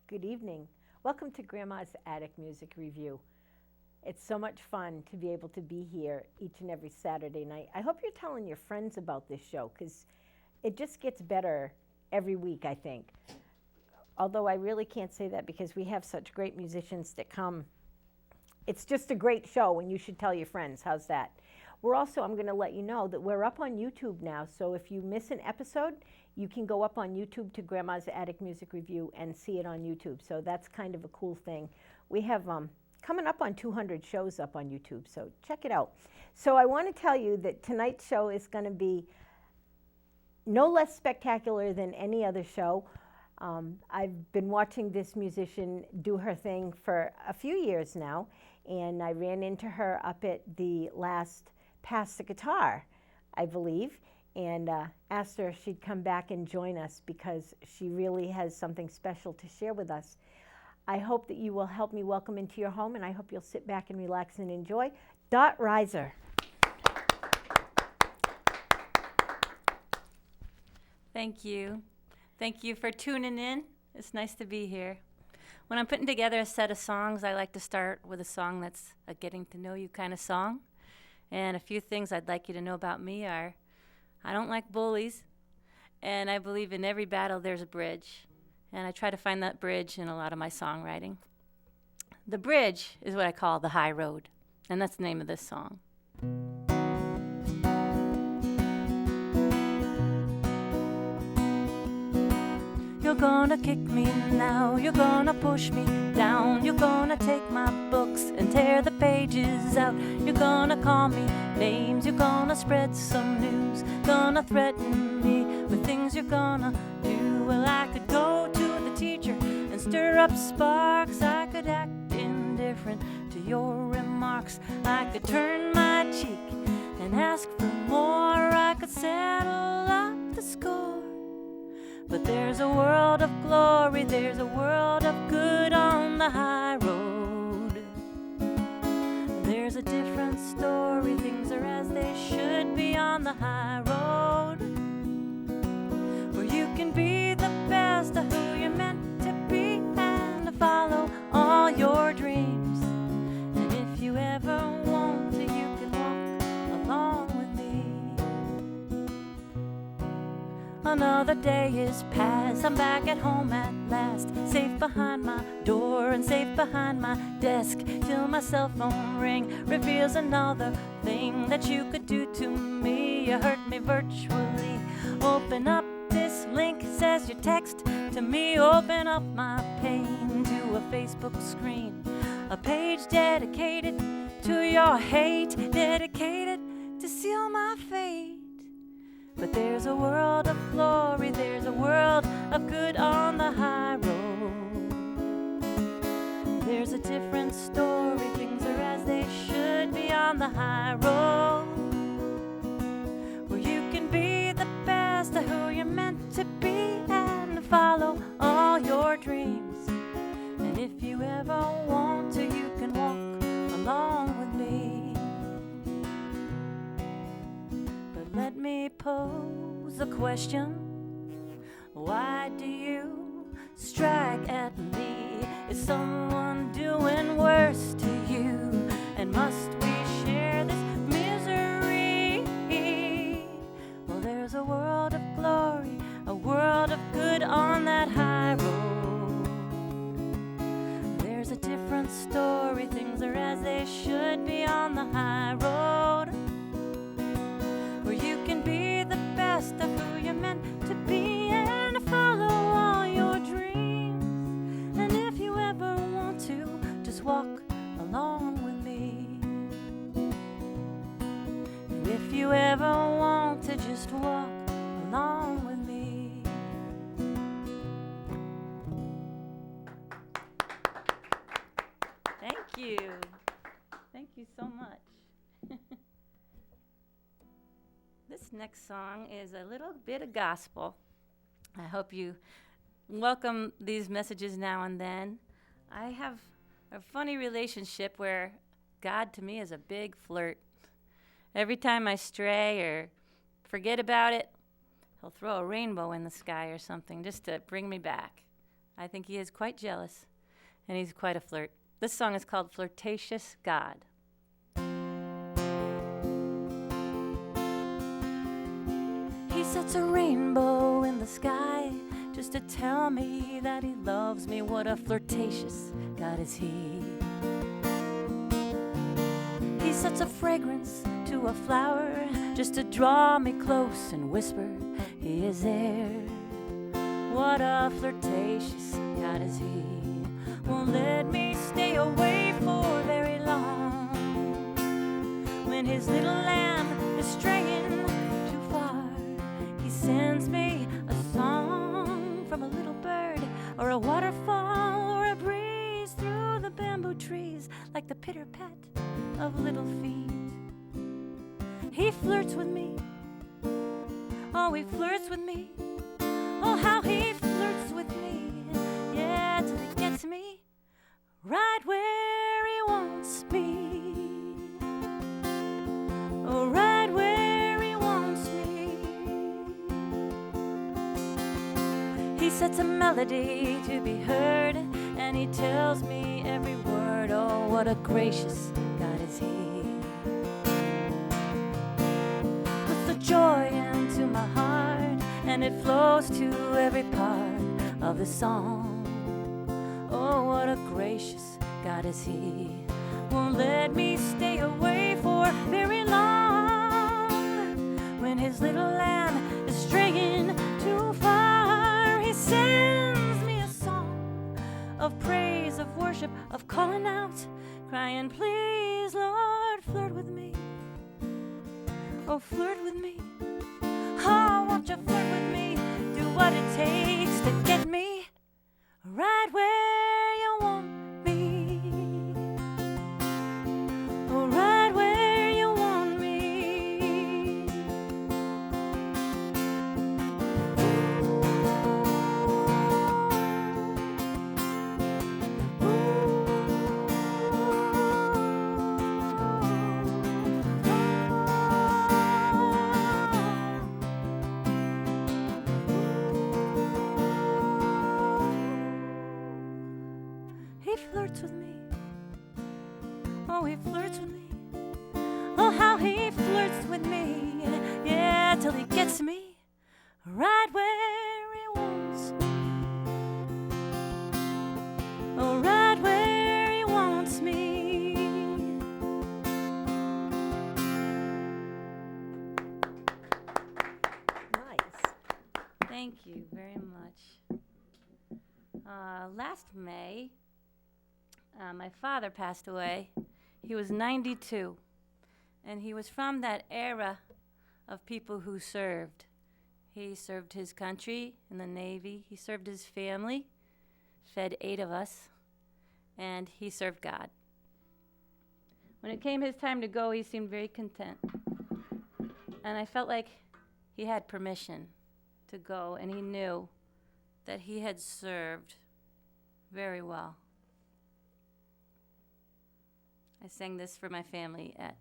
Good evening. Welcome to Grandma's Attic Music Review. It's so much fun to be able to be here each and every Saturday night. I hope you're telling your friends about this show because it just gets better every week, I think. Although I really can't say that because we have such great musicians that come. It's just a great show and you should tell your friends. How's that? We're also, I'm going to let you know that we're up on YouTube now, so if you miss an episode, you can go up on YouTube to Grandma's Attic Music Review and see it on YouTube. So that's kind of a cool thing. We have coming up on 200 shows up on YouTube, so check it out. So I want to tell you that tonight's show is going to be no less spectacular than any other show. I've been watching this musician do her thing for a few years now, and I ran into her up at the last Pass the Guitar, I believe, and asked her if she'd come back and join us because she really has something special to share with us. I hope that you will help me welcome into your home, and I hope you'll sit back and relax and enjoy. Dot Reiser. Thank you. Thank you for tuning in. It's nice to be here. When I'm putting together a set of songs, I like to start with a song that's a getting to know you kind of song. And a few things I'd like you to know about me are I don't like bullies, and I believe in every battle there's a bridge. And I try to find that bridge in a lot of my songwriting. The bridge is what I call the high road, and that's the name of this song. You're gonna kick me now, you're gonna push me down, you're gonna take my books and tear the pages out, you're gonna call me names, you're gonna spread some news, gonna threaten me with things you're gonna do. Well, I could go to the teacher and stir up sparks, I could act indifferent to your remarks, I could turn my cheek and ask for more, I could settle up the score. But there's a world of glory, there's a world of good on the high road. There's a different story, things are as they should be on the high road. Where you can be the best of who you're meant to be and to follow all your dreams. And if you ever want to, you can walk along with me. Another day is past, I'm back at home at last, safe behind my door and safe behind my desk, till my cell phone ring reveals another thing that you could do to me. You hurt me virtually. Open up this link, says your text to me. Open up my pain to a Facebook screen, a page dedicated to your hate, dedicated to seal my fate. But there's a world of glory, there's a world of good on the high road. There's a different story, things are as they should be on the high road. Where you can be the best of who you're meant to be and follow all your dreams. And if you ever want to, you can walk along with me. Let me pose a question. Why do you strike at me? Is someone doing worse to you? And must we share this misery? Well, there's a world of glory, a world of good on that high road. There's a different story, things are as they you ever want to just walk along with me? Thank you. Thank you so much. This next song is a little bit of gospel. I hope you welcome these messages now and then. I have a funny relationship where God to me is a big flirt. Every time I stray or forget about it, he'll throw a rainbow in the sky or something just to bring me back. I think he is quite jealous, and he's quite a flirt. This song is called Flirtatious God. He sets a rainbow in the sky just to tell me that he loves me. What a flirtatious God is he. He sets a fragrance to a flower just to draw me close and whisper he is there. What a flirtatious God is he. Won't let me stay away for very long. When his little lamb is straying too far, he sends me a song from a little bird or a waterfall or a breeze through the bamboo trees like the pitter-pat of little feet. He flirts with me. Oh, he flirts with me. Oh, how he flirts with me. Yeah, till he gets me right where he wants me. Oh, right where he wants me. He sets a melody to be heard, and he tells me every word. Oh, what a gracious God is he. Puts the joy into my heart, and it flows to every part of the song. Oh, what a gracious God is he. Won't let me stay away for very long. When his little lamb is straying too far, he sends me a song of praise, of worship, of calling out, crying, please, Lord, flirt with me. Oh, flirt with me. Oh, won't you flirt with me? Do what it takes to get me right where you want me. Oh, right where you want me. He flirts with me. Oh, he flirts with me. Oh, how he flirts with me. Yeah, till he gets me right where he wants me. Oh, right where he wants me. Nice. Thank you very much. Last May, my father passed away. He was 92, and he was from that era of people who served. He served his country in the Navy. He served his family, fed 8 of us, and he served God. When it came his time to go, he seemed very content, and I felt like he had permission to go, and he knew that he had served very well. I sang this for my family at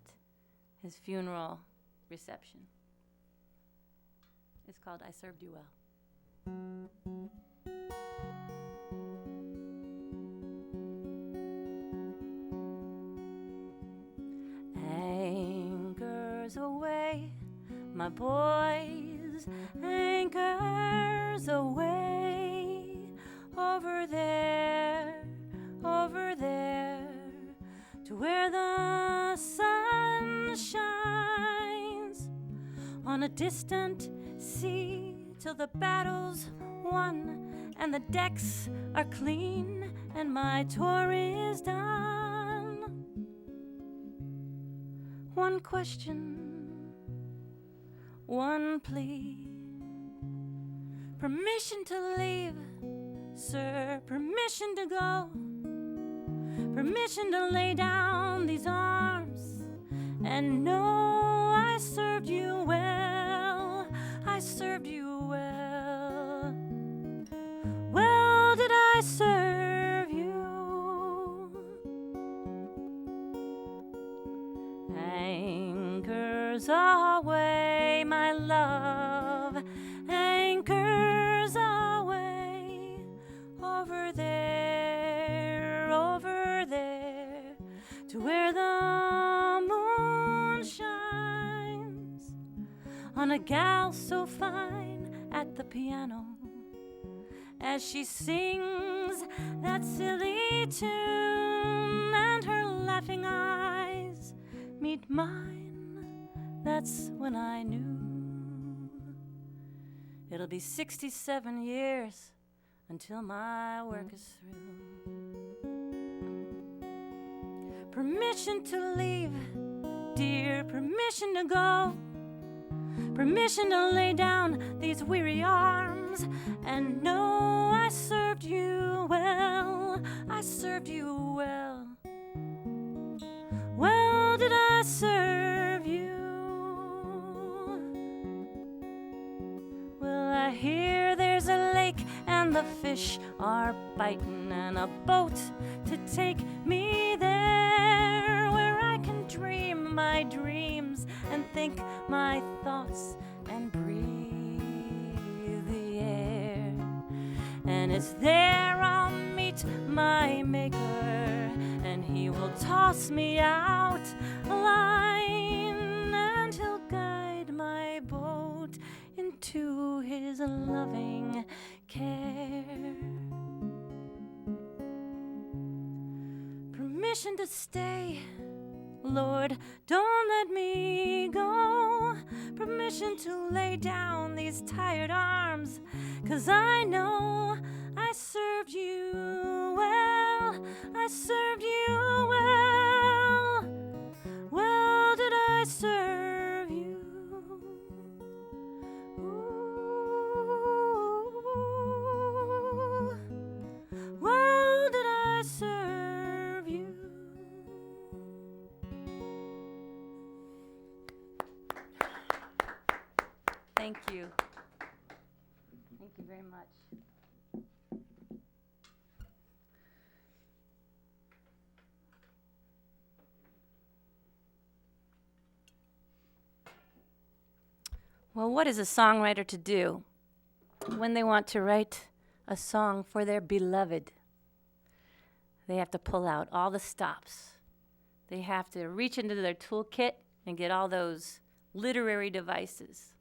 his funeral reception. It's called I Served You Well. Anchors away, my boys, anchors away, over there, to where the sun shines on a distant sea, till the battle's won and the decks are clean and my tour is done. One question one plea. Permission to leave, sir, permission to go. Permission to lay down these arms and know I served you well. I served you well. Well, did I serve you? Anchors aweigh, my love. Anchors aweigh over there, over there, to where the moon shines on a gal so fine at the piano as she sings that silly tune, and her laughing eyes meet mine. That's when I knew it'll be 67 years until my work is through. Permission to leave, dear, permission to go. Permission to lay down these weary arms and know I served you well. I served you well. Well, did I serve you? Well, I hear there's a lake and the fish are biting, and a boat to take me there, where I can dream my dreams and think my thoughts and breathe the air. And it's there I'll meet my maker, and he will toss me out a line, and he'll guide my boat into his loving care. Permission to stay, Lord, don't let me go. Permission to lay down these tired arms, 'cause I know I served you well. I served you well. Well, did I serve you? Ooh. Well, did I serve you? Thank you. Thank you very much. Well, what is a songwriter to do when they want to write a song for their beloved? They have to pull out all the stops. They have to reach into their toolkit and get all those literary devices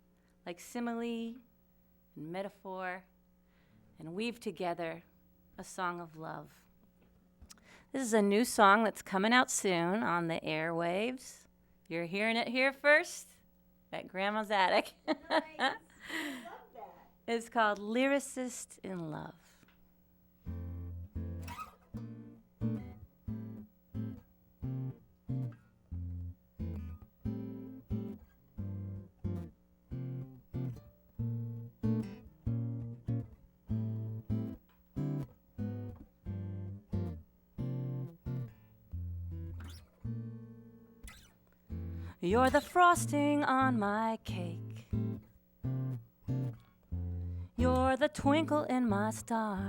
like simile and metaphor and weave together a song of love. This is a new song that's coming out soon on the airwaves. You're hearing it here first at Grandma's Attic. Nice. I love that. It's called Lyricist in Love. You're the frosting on my cake. You're the twinkle in my star.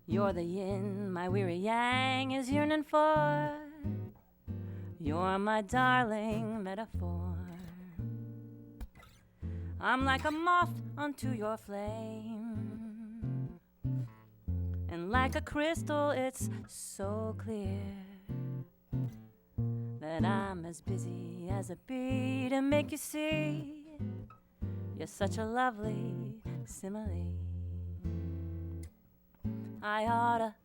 You're the yin my weary yang is yearning for. You're my darling metaphor. I'm like a moth unto your flame, and like a crystal it's so clear that I'm as busy as a bee to make you see you're such a lovely simile. I oughta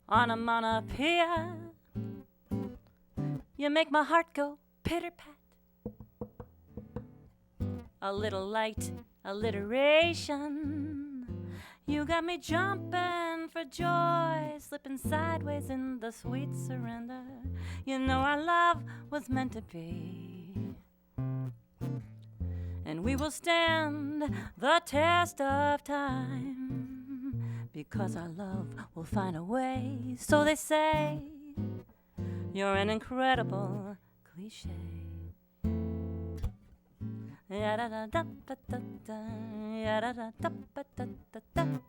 onomatopoeia. You make my heart go pitter-pat. A little light alliteration. You got me jumping for joy, slipping sideways in the sweet surrender. You know our love was meant to be. and we will stand the test of time, because our love will find a way. So they say you're an incredible cliche. Ya-da-da-da-ba-da-da, ya-da-da-da-ba-da-da-da, da-da.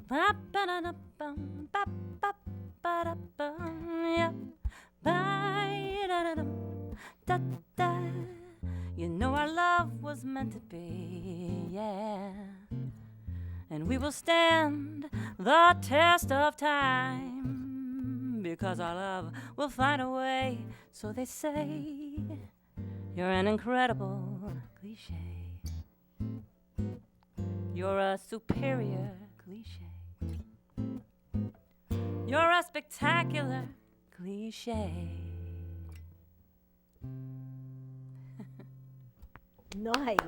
Ba-ba-da-da-bum, ba-ba-ba-da-bum, yeah. Ba-da-da-dum, da-da. You know our love was meant to be, yeah. And we will stand the test of time, because our love will find a way. So they say you're an incredible cliche. You're a superior cliche. You're a spectacular cliche. Nice.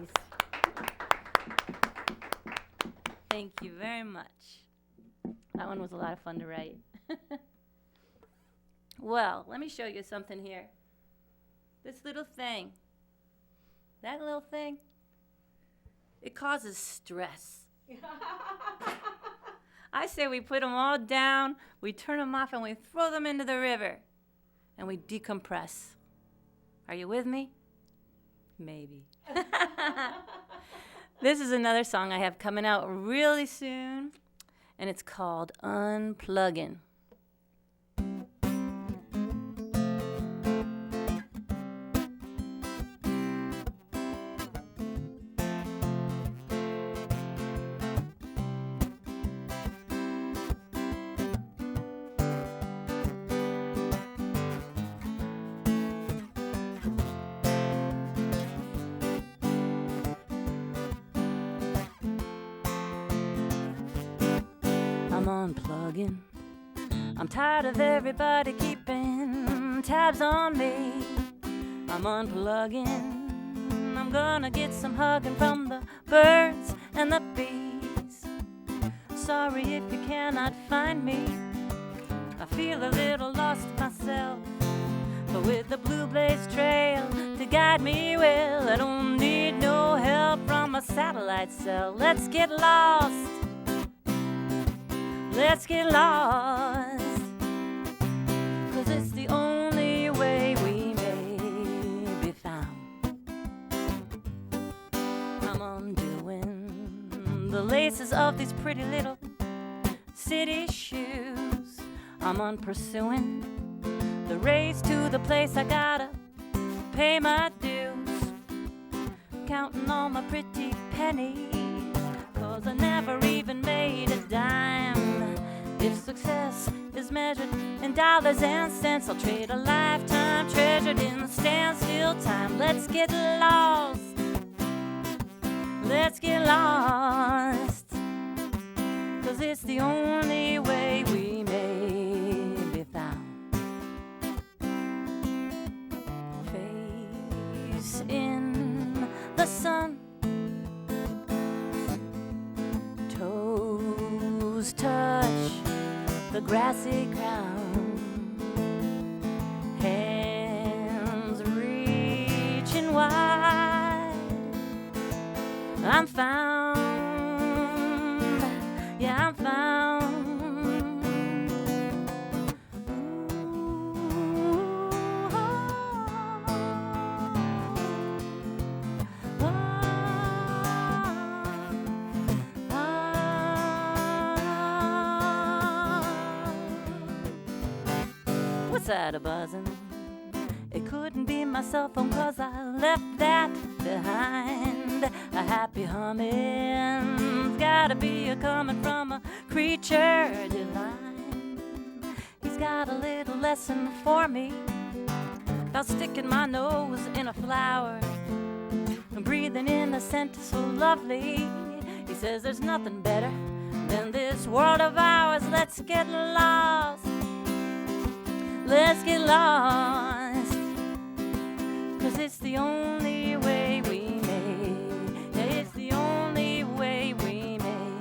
Thank you very much. That one was a lot of fun to write. Well, let me show you something here. This little thing, that little thing, it causes stress. I say we put them all down, we turn them off, and we throw them into the river, and we decompress. Are you with me? Maybe. This is another song I have coming out really soon, and it's called Unpluggin'. I'm unplugging. I'm tired of everybody keeping tabs on me. I'm unplugging. I'm gonna get some hugging from the birds and the bees. Sorry if you cannot find me. I feel a little lost myself, but with the Blue Blaze Trail to guide me well, I don't need no help from a satellite cell. Let's get lost. Let's get lost, 'cause it's the only way we may be found. I'm undoing the laces of these pretty little city shoes. I'm unpursuing the race to the place I gotta pay my dues. Counting all my pretty pennies, 'cause I never even made a dime. If success is measured in dollars and cents, I'll trade a lifetime treasured in standstill time. Let's get lost. Let's get lost, 'cause it's the only way we may be found. Face in the sun, toes touch the grassy ground, hands reaching wide. I'm found, yeah, I'm found. What's that a-buzzing? It couldn't be my cell phone, 'cause I left that behind. A happy humming's gotta be a-coming from a creature divine. He's got a little lesson for me about sticking my nose in a flower and breathing in a scent so lovely. He says there's nothing better than this world of ours. Let's get lost. Let's get lost, 'cause it's the only way we may. Yeah, it's the only way we may.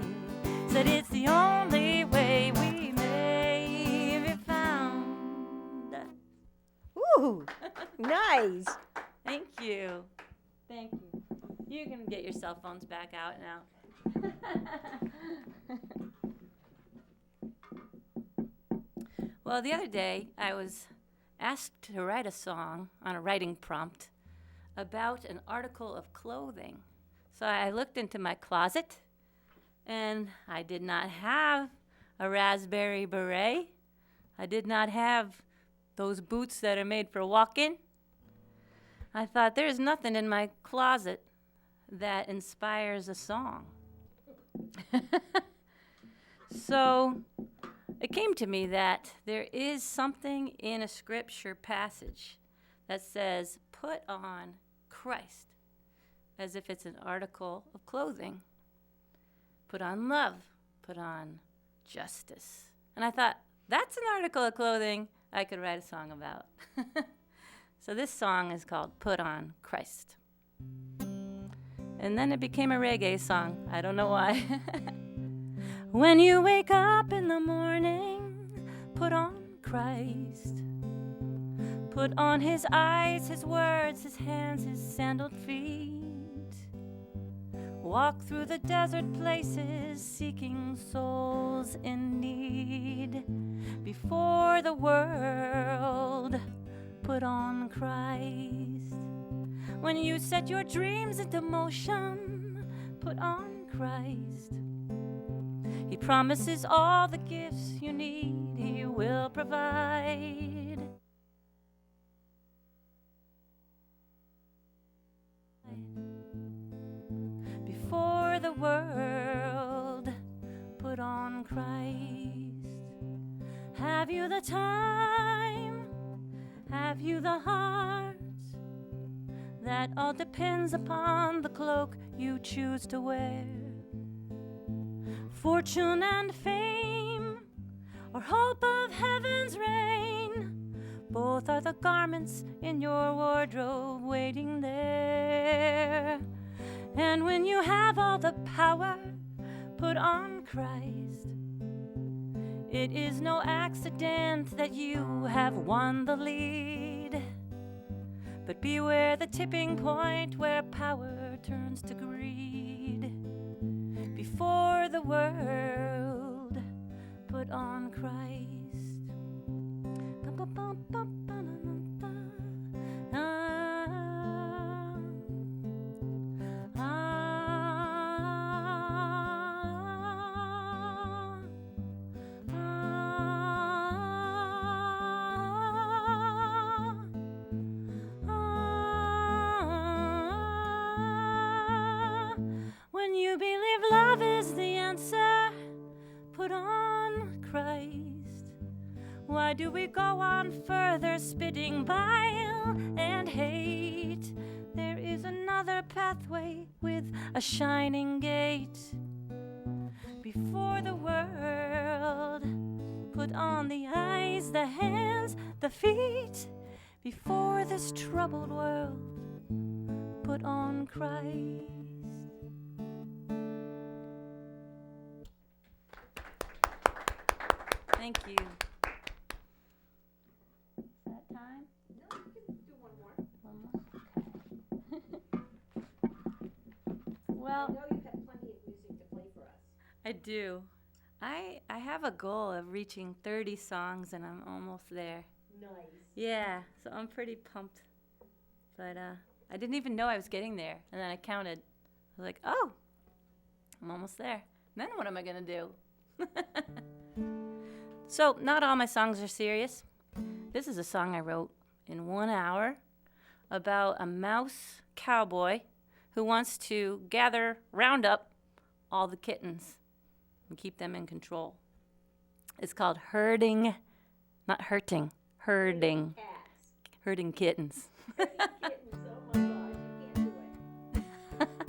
Said it's the only way we may be found. Ooh, Ooh, nice. Thank you. Thank you. You can get your cell phones back out now. Well, the other day I was asked to write a song on a writing prompt about an article of clothing. So I looked into my closet, and I did not have a raspberry beret. I did not have those boots that are made for walking. I thought there's nothing in my closet that inspires a song. So it came to me that there is something in a scripture passage that says, put on Christ, as if it's an article of clothing. Put on love, put on justice. And I thought, that's an article of clothing I could write a song about. So this song is called Put on Christ. And then it became a reggae song. I don't know why. When you wake up in the morning, put on Christ. Put on his eyes, his words, his hands, his sandaled feet. Walk through the desert places, seeking souls in need. Before the world, put on Christ. When you set your dreams into motion, put on Christ. He promises all the gifts you need, he will provide. Before the world, put on Christ. Have you the time? Have you the heart? That all depends upon the cloak you choose to wear. Fortune and fame, or hope of heaven's reign, both are the garments in your wardrobe waiting there. And when you have all the power, put on Christ. It is no accident that you have won the lead. But beware the tipping point where power turns to greed. Before the world, put on Christ. When you believe love is the answer, put on Christ. Why do we go on further spitting bile and hate? There is another pathway with a shining gate. Before the world, put on the eyes, the hands, the feet. Before this troubled world, put on Christ. Thank you. Is that time? No, you can do one more. One more? Okay. Well, I know you have plenty of music to play for us. I do. I have a goal of reaching 30 songs, and I'm almost there. Nice. Yeah, so I'm pretty pumped. But I didn't even know I was getting there. And then I counted. I was like, oh, I'm almost there. Then what am I going to do? So not all my songs are serious. This is a song I wrote in 1 hour about a mouse cowboy who wants to round up all the kittens and keep them in control. It's called herding, not hurting, herding. Cats. Herding kittens. Herding kittens. Oh my gosh, you can't do it.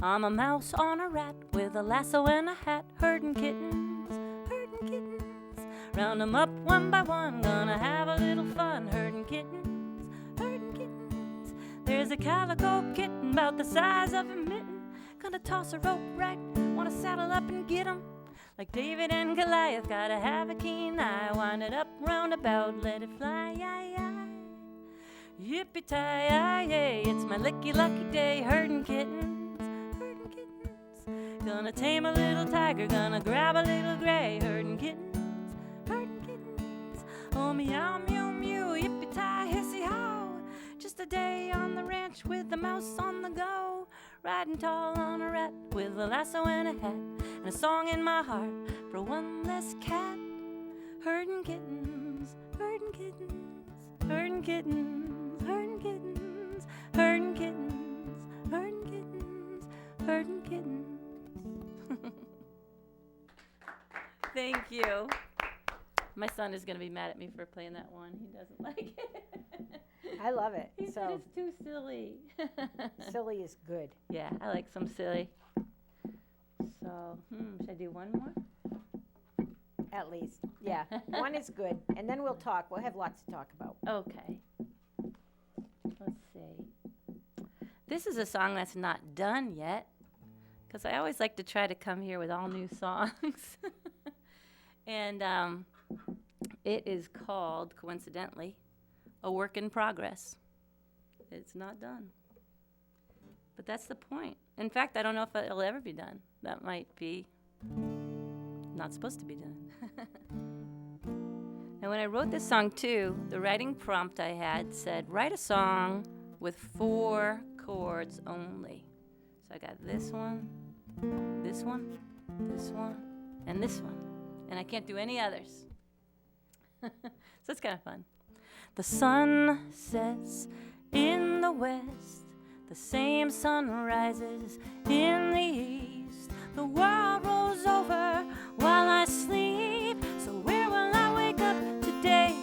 I'm a mouse on a rat with a lasso and a hat, herding kittens, herding kittens. Round 'em up one by one, gonna have a little fun, herding kittens, herding kittens. There's a calico kitten about the size of a mitten, gonna toss a rope right, wanna saddle up and get 'em. Like David and Goliath, gotta have a keen eye. Wind it up, roundabout, let it fly, yippee-ki-yay, it's my licky-lucky day. Herding kittens, gonna tame a little tiger, gonna grab a little gray. Herding kittens, oh meow, mew, mew, yippee-ki, hissy-how. Just a day on the ranch with a mouse on the go. Riding tall on a rat with a lasso and a hat, and a song in my heart for one less cat. Herding kittens, herding kittens, herding kittens, herding kittens, herding kittens, herding kittens, herding kittens. Thank you. My son is going to be mad at me for playing that one. He doesn't like it. I love it. He said it's too silly. Silly is good. Yeah, I like some silly. So, should I do one more? At least. Yeah. One is good. And then we'll talk. We'll have lots to talk about. Okay. Let's see. This is a song that's not done yet, because I always like to try to come here with all new songs. And it is called, coincidentally, A Work in Progress. It's not done. But that's the point. In fact, I don't know if it'll ever be done. That might be not supposed to be done. And when I wrote this song, too, the writing prompt I had said, write a song with 4 chords only. So I got this one, this one, this one, and this one. And I can't do any others. So it's kind of fun. The sun sets in the west, the same sun rises in the east. The world rolls over while I sleep. So where will I wake up today?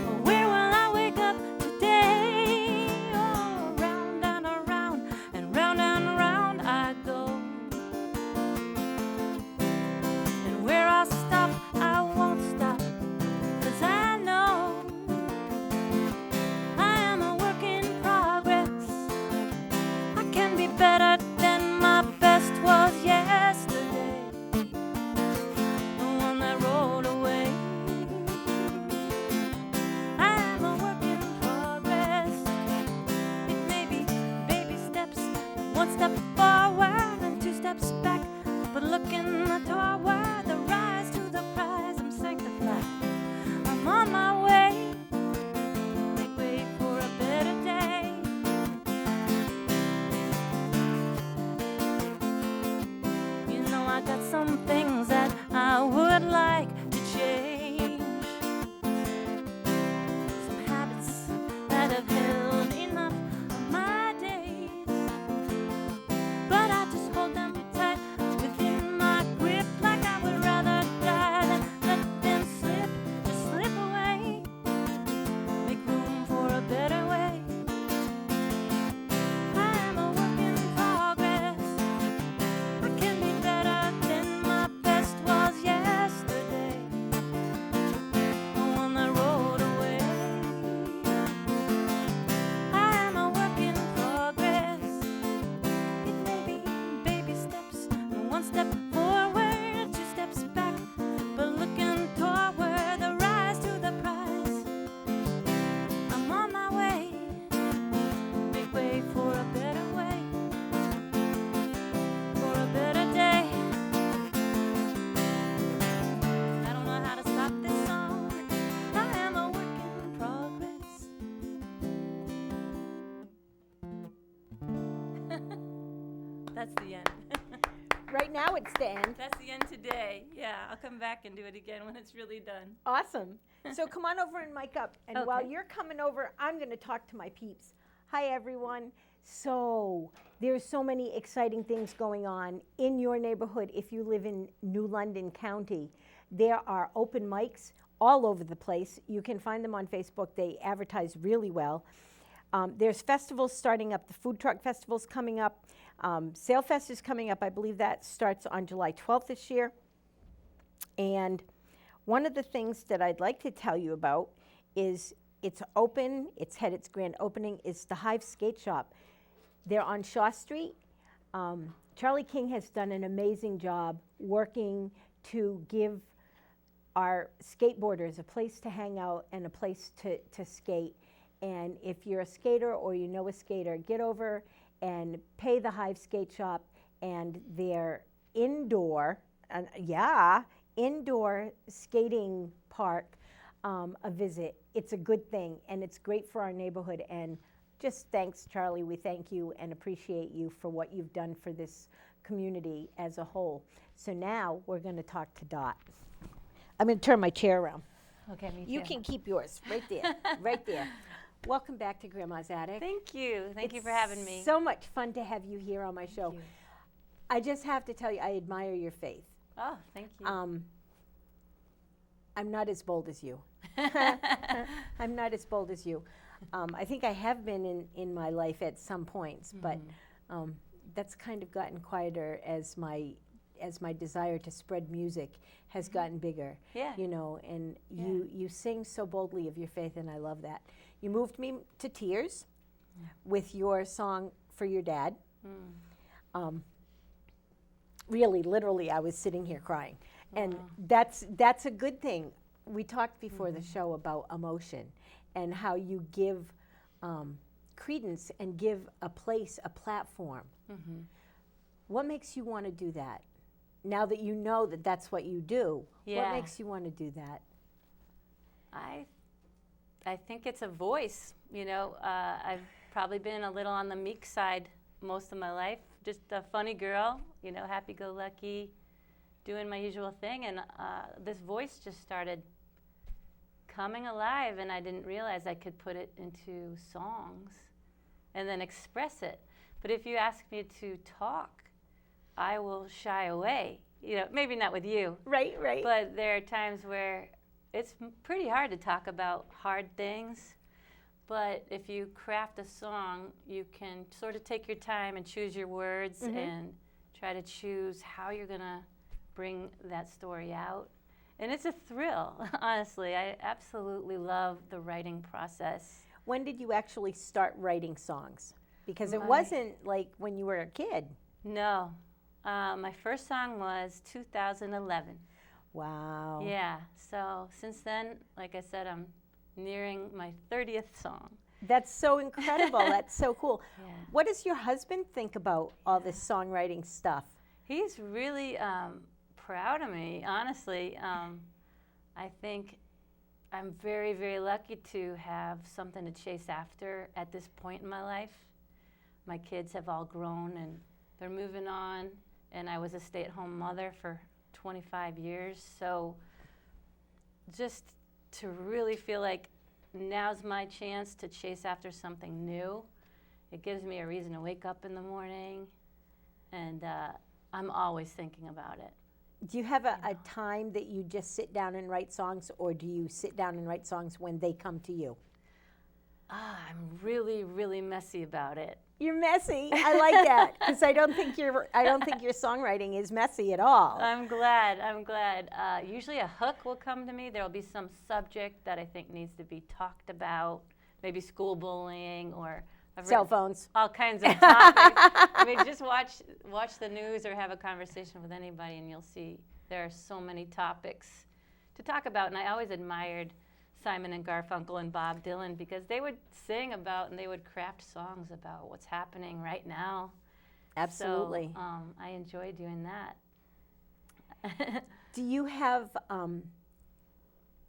Oh, where will I wake up today? Oh, round and around and round I go. And where I'll stop, I won't stop, 'cause I know I am a work in progress. I can be better than my best was yesterday, the one that rolled away. I am a work in progress. It may be baby steps, 1 step forward and 2 steps back, but looking toward the rise to the prize, I'm sanctified. I'm on my way. Make way for a better day. You know, I got some things that I would like to change. Some habits that have held enough of my days. But I just hold them tight within my grip, like I would rather die than let them slip, just slip away. Make room for a better way. I am a work in progress. I can be better than my best was yesterday, the one that rolled away. I am a work in progress. It may be baby steps, 1 step forward, 2 steps back, but looking toward the rise to the prize. I'm on my way. Make way for a better way, for a better day. I don't know how to stop this song. I am a work in progress. That's the end. Right now it's the end. That's the end today. Yeah, I'll come back and do it again when it's really done. Awesome. So come on over and mic up. And while Okay. you're coming over, I'm going to talk to my peeps. Hi, everyone. So there's so many exciting things going on in your neighborhood. If you live in New London County, there are open mics all over the place. You can find them on Facebook. They advertise really well. There's festivals starting up. The food truck festival's coming up. Sailfest is coming up. I believe that starts on July 12th this year. And one of the things that I'd like to tell you about is it's open. It's had its grand opening. It's the Hive Skate Shop. They're on Shaw Street. Charlie King has done an amazing job working to give our skateboarders a place to hang out and a place to skate. And if you're a skater or you know a skater, get over and pay the Hive Skate Shop and their indoor skating park a visit. It's a good thing, and it's great for our neighborhood. And just thanks, Charlie. We thank you and appreciate you for what you've done for this community as a whole. So now we're going to talk to Dot. I'm going to turn my chair around. Okay, me too. You can keep yours right there, right there. Welcome back to Grandma's Attic. Thank you. Thank you for having me. So much fun to have you here on my show. Thank you. I just have to tell you, I admire your faith. Oh, thank you. I'm not as bold as you. I'm not as bold as you. I think I have been in my life at some points, but that's kind of gotten quieter as my desire to spread music has gotten bigger. Yeah. You know, and you sing so boldly of your faith, and I love that. You moved me to tears with your song for your dad. Really, literally, I was sitting here crying. And that's a good thing. We talked before the show about emotion and how you give credence and give a place, a platform. What makes you want to do that? Now that you know that that's what you do, what makes you want to do that? I think it's a voice. You know, I've probably been a little on the meek side most of my life. Just a funny girl, you know, happy-go-lucky, doing my usual thing. And this voice just started coming alive, and I didn't realize I could put it into songs and then express it. But if you ask me to talk, I will shy away. You know, maybe not with you. Right. But there are times where it's pretty hard to talk about hard things. But if you craft a song, you can sort of take your time and choose your words and try to choose how you're going to bring that story out. And it's a thrill, honestly. I absolutely love the writing process. When did you actually start writing songs? Because it wasn't like when you were a kid. No. My first song was 2011. Wow. Yeah. So since then, like I said, I'm nearing my 30th song. That's so incredible. That's so cool. Yeah. What does your husband think about all this songwriting stuff? He's really proud of me, honestly. I think I'm very, very lucky to have something to chase after at this point in my life. My kids have all grown and they're moving on, and I was a stay-at-home mother for 25 years. So just to really feel like now's my chance to chase after something new. It gives me a reason to wake up in the morning, and I'm always thinking about it. Do you have a time that you just sit down and write songs, or do you sit down and write songs when they come to you? I'm really, really messy about it. You're messy. I like that, because I don't think your songwriting is messy at all. I'm glad. Usually a hook will come to me. There will be some subject that I think needs to be talked about, maybe school bullying or cell phones. All kinds of topics. I mean, just watch the news or have a conversation with anybody, and you'll see there are so many topics to talk about. And I always admired Simon and Garfunkel and Bob Dylan, because they would sing about and they would craft songs about what's happening right now. Absolutely. So, I enjoy doing that. Do you have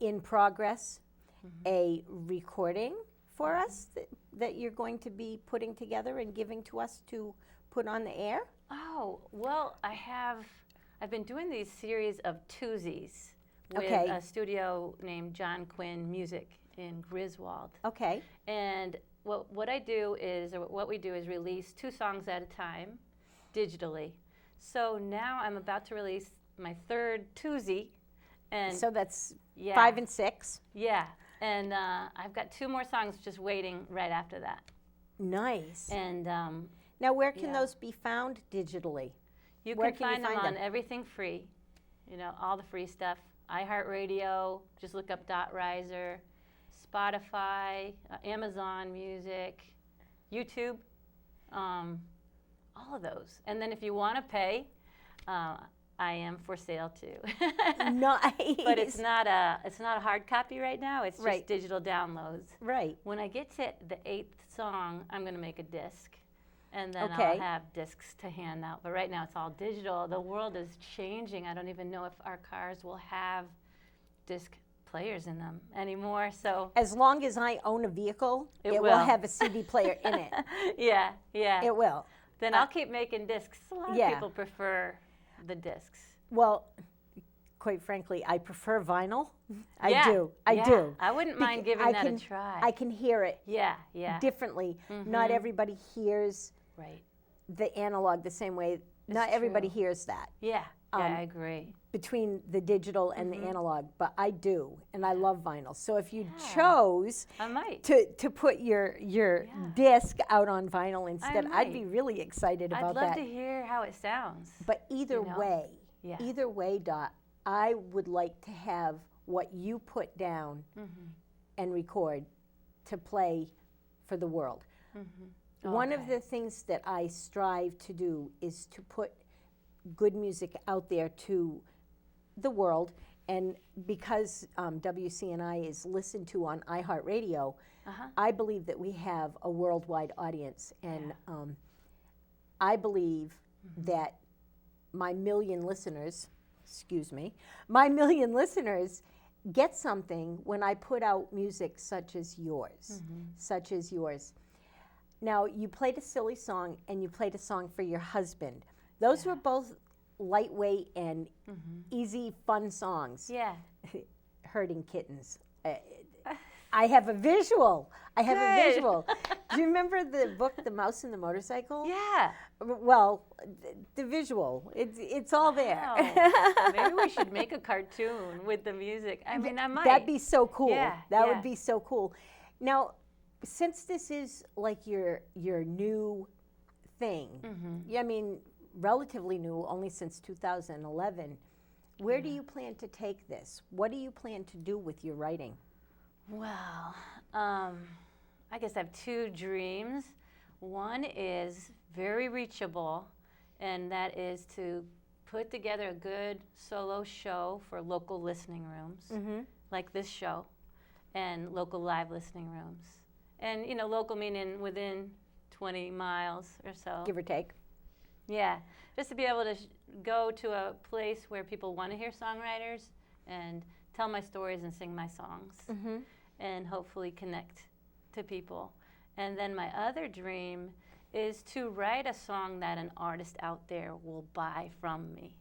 in progress a recording for us that you're going to be putting together and giving to us to put on the air? Oh, well, I've been doing these series of twosies with a studio named John Quinn Music in Griswold. Okay. And what I do is, or what we do is release 2 songs at a time digitally. So now I'm about to release my 3rd twosie. And so that's 5 and 6. Yeah. And I've got 2 more songs just waiting right after that. Nice. And now where can those be found digitally? You can find them on everything free, you know, all the free stuff. iHeartRadio, just look up Reiser, Spotify, Amazon Music, YouTube, all of those. And then if you want to pay, I am for sale too. Nice. But it's not a hard copy right now. It's just Right. digital downloads. Right. When I get to the 8th song, I'm going to make a disc, and then Okay. I'll have discs to hand out. But right now it's all digital. The world is changing. I don't even know if our cars will have disc players in them anymore. So As long as I own a vehicle, It it will will. have a CD player in it. yeah, yeah. It will. Then I'll keep making discs. A lot yeah. of people prefer the discs. Well, quite frankly, I prefer vinyl. I Yeah, do. I yeah. do. I wouldn't mind giving that a try. I can hear it Yeah, yeah. differently. Not everybody hears Right. the analog the same way. Not everybody true. hears that Yeah, I agree. between the digital and the analog, but I do, and I love vinyl. So if you Yeah. chose I might. to put your disc out on vinyl instead, I'd be might. really excited I'd about love that. to hear how it sounds. But either know? way, Yeah. Dot, I would like to have what you put down and record to play for the world. One of Okay. the things that I strive to do is to put good music out there to the world, and because WCNI is listened to on iHeartRadio, I believe that we have a worldwide audience, and I believe that my million listeners get something when I put out music such as yours, Now, you played a silly song and you played a song for your husband. Those were both lightweight and easy, fun songs. Yeah. Herding kittens. I have a visual. Do you remember the book, The Mouse and the Motorcycle? Yeah. Well, the visual, it's all there. Wow. Maybe we should make a cartoon with the music. I mean, I might. That'd be so cool. Yeah, That yeah. would be so cool. Now, since this is like your new thing, I mean, relatively new, only since 2011, where do you plan to take this? What do you plan to do with your writing? Well, I guess I have two dreams. One is very reachable, and that is to put together a good solo show for local listening rooms, like this show, and local live listening rooms. And, you know, local meaning within 20 miles or so. Give or take. Yeah, just to be able to go to a place where people want to hear songwriters and tell my stories and sing my songs and hopefully connect to people. And then my other dream is to write a song that an artist out there will buy from me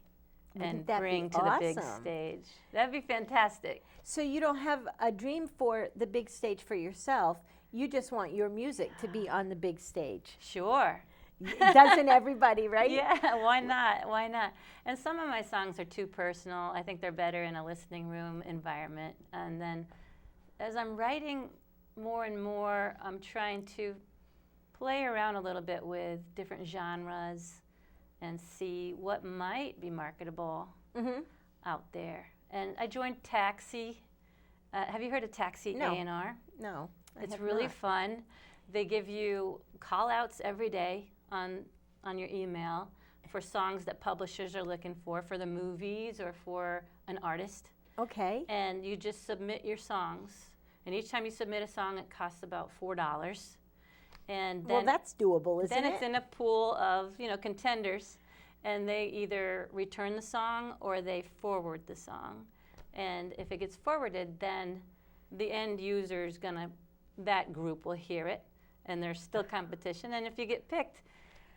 and that bring be to the big awesome? stage. That'd be fantastic. So you don't have a dream for the big stage for yourself. You just want your music to be on the big stage. Sure. Doesn't everybody, right? Yeah, why not? Why not? And some of my songs are too personal. I think they're better in a listening room environment. And then as I'm writing more and more, I'm trying to play around a little bit with different genres and see what might be marketable out there. And I joined Taxi. Have you heard of Taxi No. A&R? No. I It's have really not. fun. They give you call-outs every day on your email for songs that publishers are looking for the movies or for an artist. Okay. And you just submit your songs. And each time you submit a song, it costs about $4. And then, Well, that's doable, isn't then it? it's in a pool of, you know, contenders, and they either return the song or they forward the song. And if it gets forwarded, then the end user's gonna, that group will hear it, and there's still competition. And if you get picked,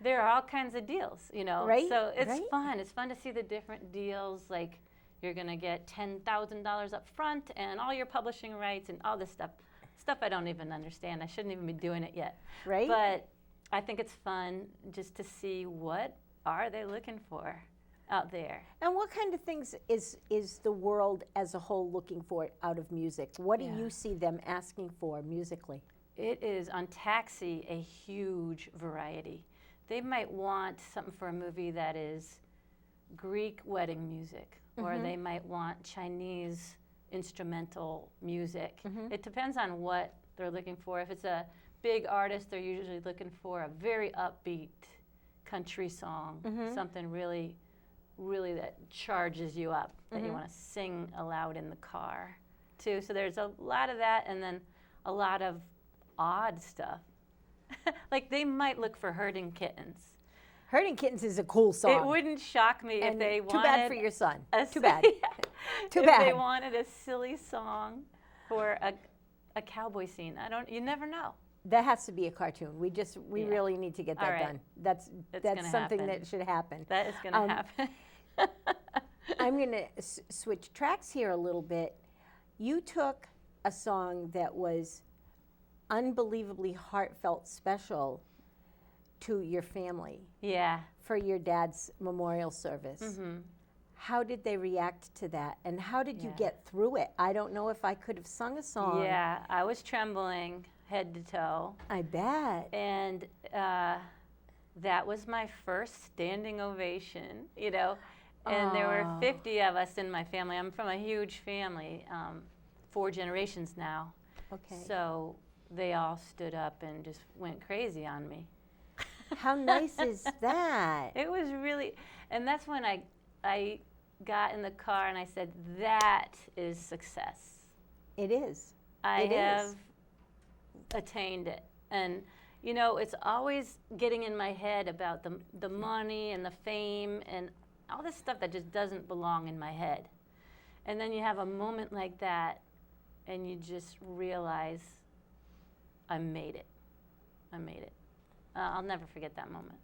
there are all kinds of deals, you know. Right, So it's right. fun. It's fun to see the different deals, like you're gonna get $10,000 up front and all your publishing rights and all this stuff. Stuff I don't even understand. I shouldn't even be doing it yet. Right. But I think it's fun just to see what are they looking for out there. And what kind of things is the world as a whole looking for out of music? What do Yeah. you see them asking for musically? It is on Taxi a huge variety. They might want something for a movie that is Greek wedding music, or they might want Chinese instrumental music. It depends on what they're looking for. If it's a big artist, they're usually looking for a very upbeat country song, Mhm. something really, really that charges you up, that you Mhm. want to sing aloud in the car, too. So there's a lot of that, and then a lot of odd stuff. Like they might look for herding kittens. Herding Kittens is a cool song. It wouldn't shock me if and they too wanted. bad for your son. a Too si- bad. Too if bad. they wanted a silly song for a cowboy scene. You never know. That has to be a cartoon. We Yeah. really need to get that All right. done. That's gonna something happen. that should happen. That is going to happen. I'm going to switch tracks here a little bit. You took a song that was unbelievably heartfelt special to your family Yeah. for your dad's memorial service. Mhm. How did they react to that? And how did you Yeah. get through it? I don't know if I could have sung a song. Yeah, I was trembling head to toe. I bet. And that was my first standing ovation, you know. And there were Aw. 50 of us in my family. I'm from a huge family, 4 generations now. Okay. So they all stood up and just went crazy on me. How nice is that? It was really, and that's when I got in the car and I said, that is success. It is. I It have is. attained it. And, you know, it's always getting in my head about the money and the fame and all this stuff that just doesn't belong in my head. And then you have a moment like that and you just realize, I made it. I made it. I'll never forget that moment.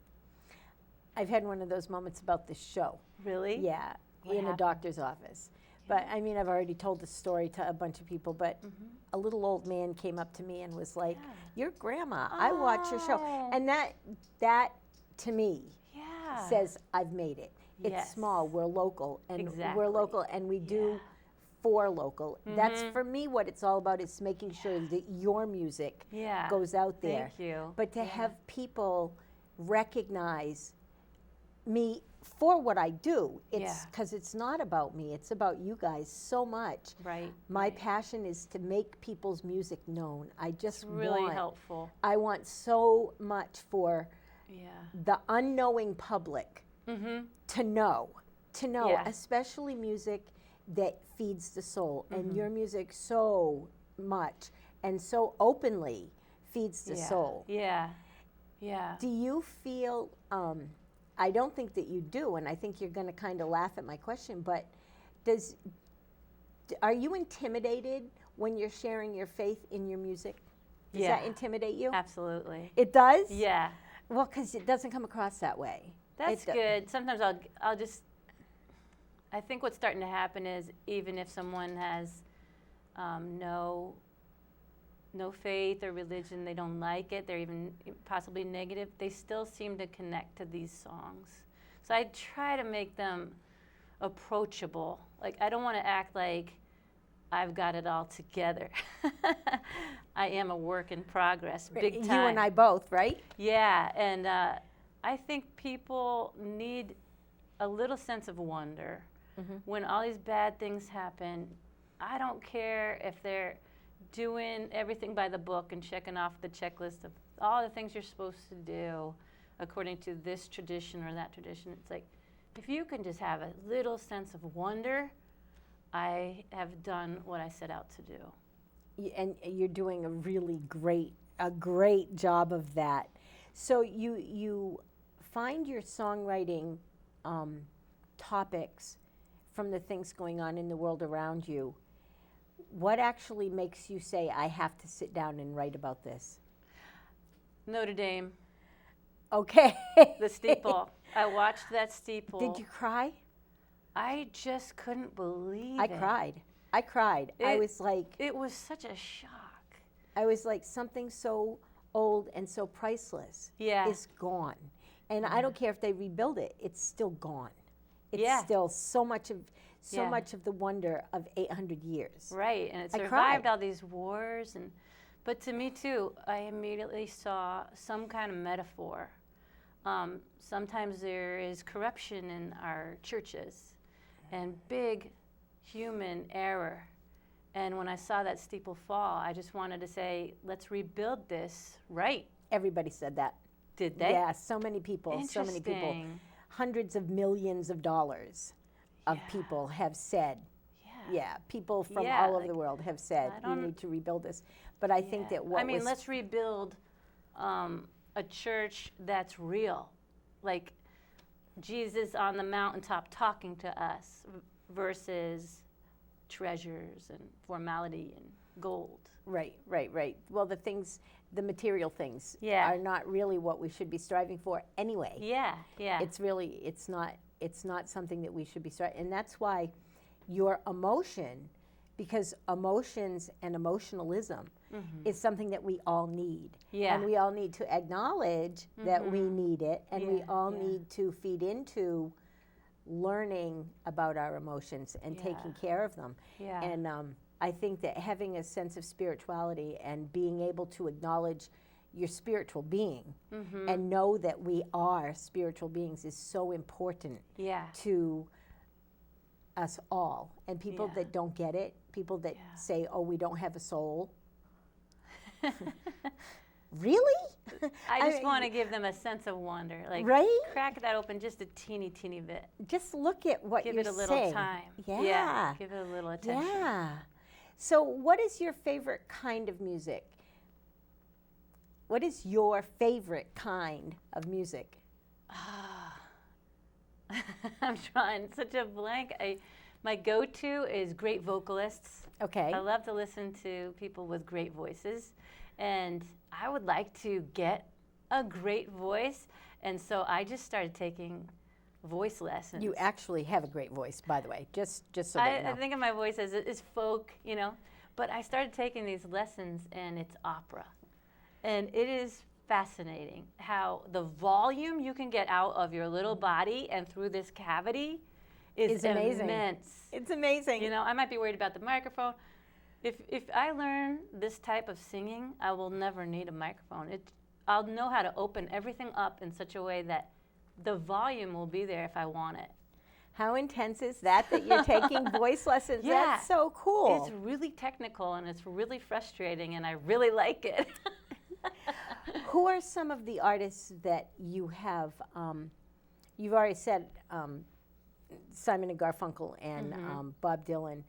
I've had one of those moments about this show. Really? Yeah, What in a happened? doctor's office. But I mean, I've already told the story to a bunch of people, but a little old man came up to me and was like, Yeah. "Your grandma, I watch your show." Oh. And that to me Yeah. says I've made it. It's Yes. small, we're local, and Exactly. we're local, and we do for local. That's Mhm. for me what it's all about, is making sure that your music Yeah. goes out there. Thank you. But to Yeah. have people recognize me for what I do, it's Yeah. because it's not about me, it's about you guys so much. Right. My right. passion is to make people's music known. I just It's really want, helpful. I want so much for Yeah. the unknowing public Mm-hmm. to know, Yeah. especially music that feeds the soul. Mm-hmm. And your music so much and so openly feeds the Yeah. soul. Yeah. Yeah. Do you feel, I don't think that you do, and I think you're going to kind of laugh at my question, but are you intimidated when you're sharing your faith in your music? Does that Yeah. intimidate you? Absolutely. It does? Yeah. Well, because it doesn't come across that way. That's It do- good. Sometimes I'll just, I think what's starting to happen is even if someone has no faith or religion, they don't like it, they're even possibly negative, they still seem to connect to these songs. So I try to make them approachable. Like, I don't want to act like I've got it all together. I am a work in progress, big time. You and I both, right? Yeah, and I think people need a little sense of wonder. When all these bad things happen, I don't care if they're doing everything by the book and checking off the checklist of all the things you're supposed to do according to this tradition or that tradition. It's like, if you can just have a little sense of wonder, I have done what I set out to do. And you're doing a really great job of that. So you find your songwriting topics from the things going on in the world around you. What actually makes you say, I have to sit down and write about this? Notre Dame, Okay. the steeple. I watched that steeple. Did you cry? I just couldn't believe I it. cried. I was like, It was such a shock. something so old and so priceless Yeah. is gone. And I don't care if they rebuild it, it's still gone. It's Yeah. still so much of Yeah. the wonder of 800 years. Right, and it I survived cried. all these wars, but to me too, I immediately saw some kind of metaphor. Sometimes there is corruption in our churches, and big human error. And when I saw that steeple fall, I just wanted to say, let's rebuild this right. Everybody said that. Did they? Yeah, so many people, so many people. Interesting. Hundreds of millions of dollars of people have said, people from all over the world have said, we need to rebuild this. But I think that let's rebuild a church that's real. Like Jesus on the mountaintop talking to us versus treasures and formality and gold. Right. Well, the material things are not really what we should be striving for anyway. Yeah. It's not something that we should be striving. And that's why your emotion, because emotions and emotionalism is something that we all need. Yeah. And we all need to acknowledge that we need it, and we all need to feed into learning about our emotions and taking care of them. Yeah. And I think that having a sense of spirituality and being able to acknowledge your spiritual being and know that we are spiritual beings is so important to us all. And people that don't get it, people that say, oh, we don't have a soul. Really? I just want to give them a sense of wonder. Like, crack that open just a teeny bit. Just look at what you're saying. Give it a little time. Yeah. Give it a little attention. Yeah. So what is your favorite kind of music? What is your favorite kind of music? I'm drawing such a blank. My go-to is great vocalists. Okay. I love to listen to people with great voices. And I would like to get a great voice. And so I just started taking voice lessons. You actually have a great voice, by the way, just so that you know. I think of my voice as folk, but I started taking these lessons, and it's opera. And it is fascinating how the volume you can get out of your little body and through this cavity is amazing. Immense. It's amazing. I might be worried about the microphone. If I learn this type of singing, I will never need a microphone. I'll know how to open everything up in such a way that the volume will be there if I want it. How intense is that you're taking voice lessons? Yeah. That's so cool. It's really technical, and it's really frustrating, and I really like it. Who are some of the artists that you have, you've already said Simon and Garfunkel and Bob Dylan,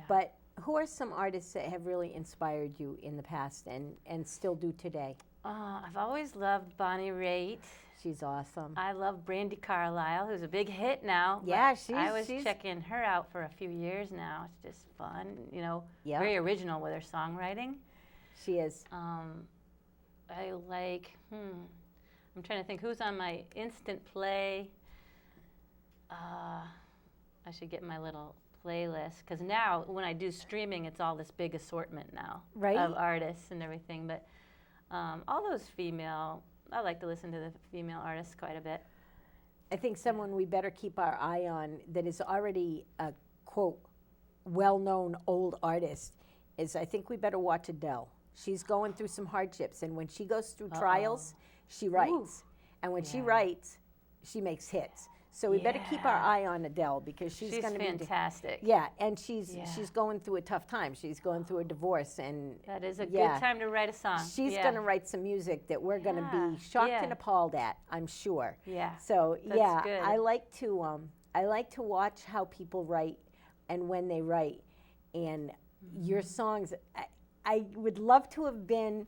but who are some artists that have really inspired you in the past and still do today? I've always loved Bonnie Raitt. She's awesome. I love Brandi Carlile, who's a big hit now. Yeah, I was checking her out for a few years now. It's just fun, very original with her songwriting. She is. I like, I'm trying to think who's on my instant play. I should get my little playlist, because now when I do streaming, it's all this big assortment now of artists and everything. But all those female, I like to listen to the female artists quite a bit. I think someone we better keep our eye on that is already a, quote, well-known old artist is, I think we better watch Adele. She's going through some hardships, and when she goes through trials, she writes. Ooh. And when she writes, she makes hits. So we better keep our eye on Adele, because she's going to be fantastic. And she's going through a tough time. She's going through a divorce, and that is a good time to write a song. She's going to write some music that we're going to be shocked and appalled at, I'm sure. Yeah. So that's good. I like to watch how people write and when they write, and your songs. I would love to have been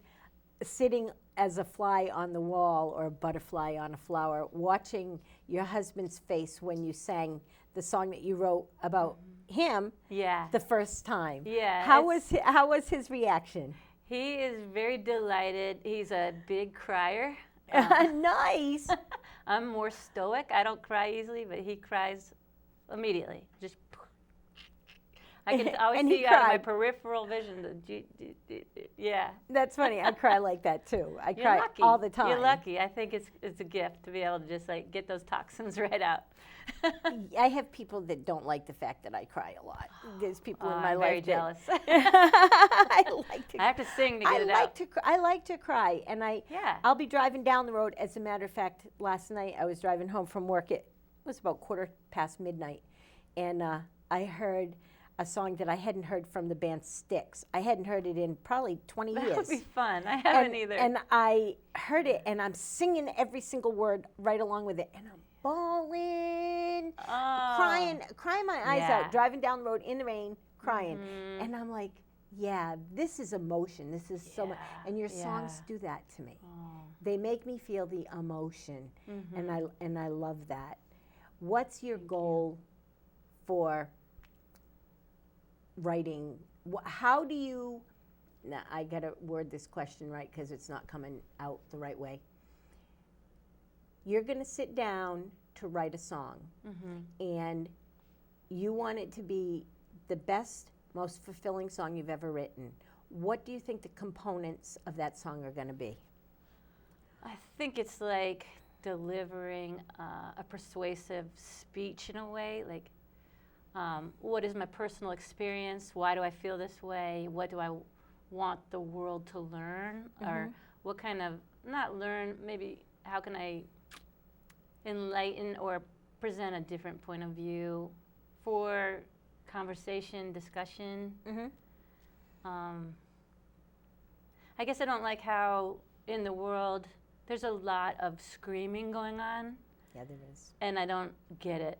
sitting as a fly on the wall or a butterfly on a flower, watching your husband's face when you sang the song that you wrote about him the first time. Yeah. How was his reaction? He is very delighted. He's a big crier. Nice. I'm more stoic. I don't cry easily, but he cries immediately. Just I can always see out of my peripheral vision. That's funny. I cry like that too. I You're cry lucky. all the time. You're lucky. I think it's a gift to be able to just get those toxins right out. I have people that don't like the fact that I cry a lot. There's people in my I'm life very jealous. I have to sing to get it out. I like to cry, and I'll be driving down the road. As a matter of fact, last night I was driving home from work. It was about midnight, and I heard a song that I hadn't heard from the band Styx. I hadn't heard it in probably 20 years. That would be fun. I haven't either. And I heard it, and I'm singing every single word right along with it, and I'm bawling, crying my eyes out, driving down the road in the rain, crying. And I'm like, yeah, this is emotion. This is so much. And your songs do that to me. They make me feel the emotion, and I love that. What's your goal for writing? How do you, now I gotta word this question right because it's not coming out the right way. You're gonna sit down to write a song, and you want it to be the best, most fulfilling song you've ever written. What do you think the components of that song are gonna be? I think it's like delivering a persuasive speech in a way, like what is my personal experience? Why do I feel this way? What do I want the world to learn? Or what kind of, not learn, maybe how can I enlighten or present a different point of view for conversation, discussion? I guess I don't like how in the world there's a lot of screaming going on. Yeah, there is. And I don't get it.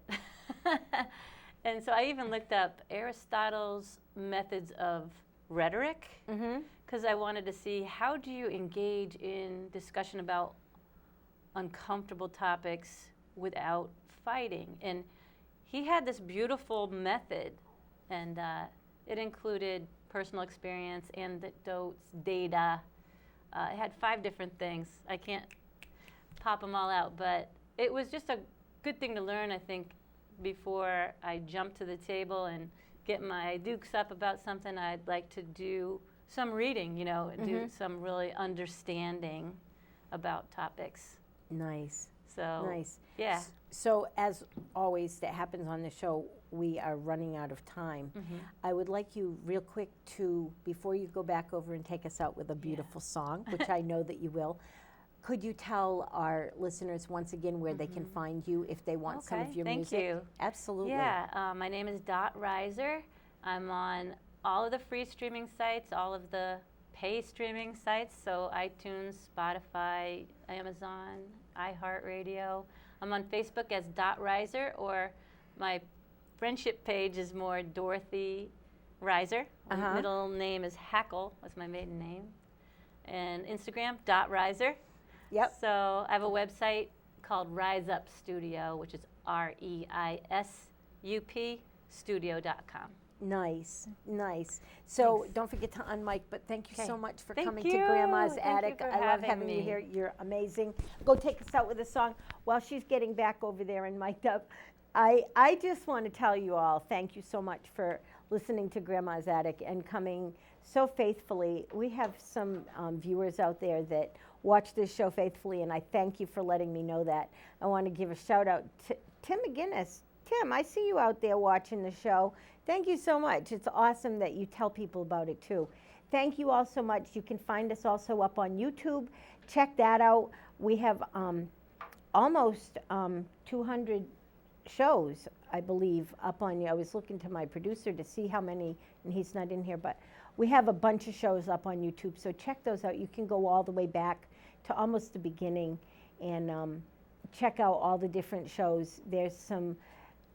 And so I even looked up Aristotle's methods of rhetoric, because I wanted to see how do you engage in discussion about uncomfortable topics without fighting. And he had this beautiful method, and it included personal experience, anecdotes, data. It had 5 different things. I can't pop them all out, but it was just a good thing to learn, I think, before I jump to the table and get my dukes up about something. I'd like to do some reading, you know, do some really understanding about topics. Nice. So, nice. Yeah. So as always that happens on the show, we are running out of time. I would like you real quick to, before you go back over and take us out with a beautiful song, which I know that you will, could you tell our listeners once again where they can find you if they want some of your music? Thank you. Absolutely. Yeah, my name is Reiser. I'm on all of the free streaming sites, all of the pay streaming sites, so iTunes, Spotify, Amazon, iHeartRadio. I'm on Facebook as Reiser, or my friendship page is more Dorothy Reiser. My middle name is Hackle, that's my maiden name. And Instagram, Reiser. Yep. So I have a website called Rise Up Studio, which is REISUP studio.com. Nice, nice. So don't forget to unmic, but thank you so much for coming to you. Grandma's Thank Attic. you for I love having having me. you here. You're amazing. Go take us out with a song while she's getting back over there and mic'd up. I just want to tell you all, thank you so much for listening to Grandma's Attic and coming so faithfully. We have some viewers out there that watch this show faithfully, and I thank you for letting me know that. I want to give a shout out to Tim McGinnis. Tim, I see you out there watching the show. Thank you so much. It's awesome that you tell people about it too. Thank you all so much. You can find us also up on YouTube. Check that out. We have almost 200 shows, I believe, up on you. I was looking to my producer to see how many, and he's not in here, but we have a bunch of shows up on YouTube, so check those out. You can go all the way back to almost the beginning and check out all the different shows. There's some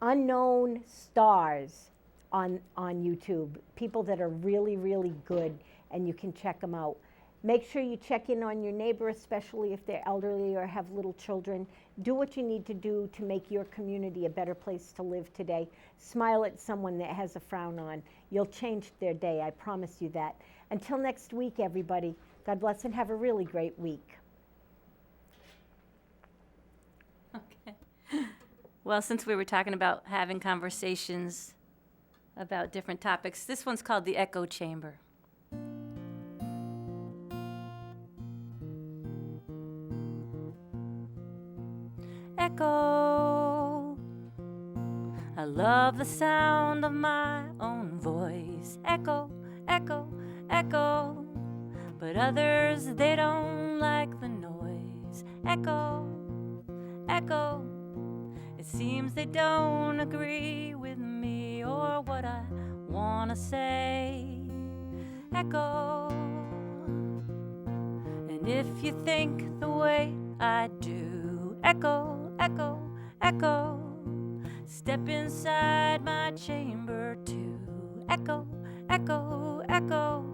unknown stars on YouTube, people that are really, really good, and you can check them out. Make sure you check in on your neighbor, especially if they're elderly or have little children. Do what you need to do to make your community a better place to live today. Smile at someone that has a frown on. You'll change their day, I promise you that. Until next week, everybody, God bless and have a really great week. Okay. Well, since we were talking about having conversations about different topics, this one's called The Echo Chamber. Echo, I love the sound of my own voice. Echo, echo, echo, but others, they don't like the noise. Echo, echo, it seems they don't agree with me or what I wanna say echo. And if you think the way I do, echo, echo, echo, step inside my chamber to echo, echo, echo.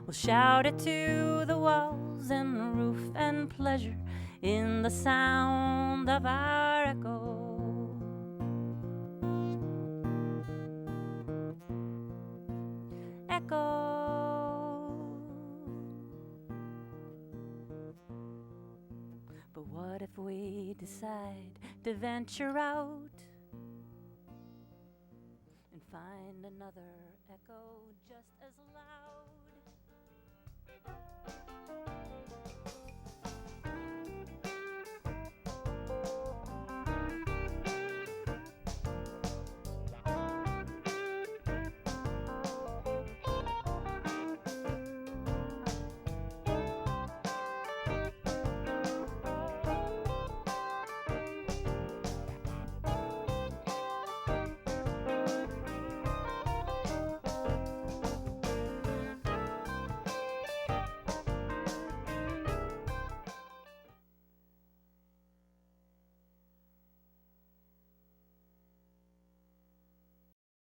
We'll shout it to the walls and the roof and pleasure in the sound of our echo. Echo. But what if we decide to venture out and find another echo?